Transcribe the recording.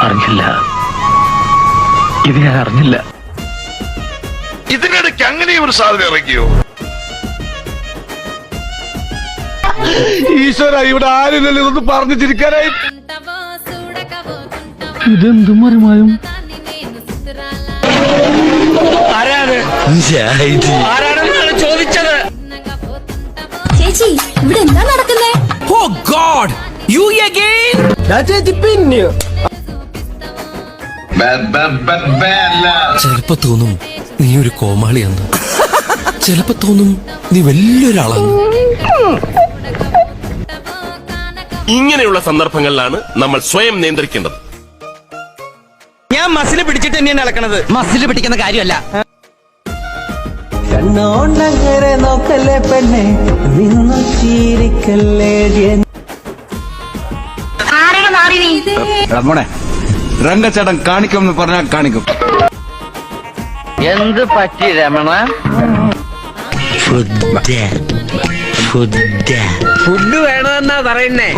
അറിഞ്ഞില്ല, ഇത് ഞാൻ അറിഞ്ഞില്ല. ഇതിനിടയ്ക്ക് അങ്ങനെ ഒരു സാധനം ഇറങ്ങിയോ? ഈശ്വര, ഇവിടെ ആരില്ലല്ലോ ഇതൊന്ന് പറഞ്ഞു ചിരിക്കാനായി. ഇതെന്തും മറിമായും. ആരാണെന്നാണ് ചോദിച്ചത്. ചേച്ചി, ഇവിടെ എന്താ നടക്കുന്നേ? Oh God! You again? ചിലപ്പോ തോന്നും നീ ഒരു കോമാളിയാന്ന്, ചിലപ്പോ തോന്നും നീ വലിയൊരാളാണ്. ഇങ്ങനെയുള്ള സന്ദർഭങ്ങളിലാണ് നമ്മൾ സ്വയം നിയന്ത്രിക്കേണ്ടത്. ഞാൻ മസിൽ പിടിച്ചിട്ട് തന്നെയാണ് നടക്കണത്. മസിൽ പിടിക്കുന്ന കാര്യമല്ല. കണ്ണോണ്ടങ്ങനെ നോക്കല്ലേ പെണ്ണെ, നിന്നു ചീരിക്കല്ലേ. മോനെ, രംഗച്ചേട്ടൻ കാണിക്കുമെന്ന് പറഞ്ഞാൽ കാണിക്കും. എന്ത് പറ്റി രമണ? ഫുഡ് വേണമെന്നാ പറയുന്നേ.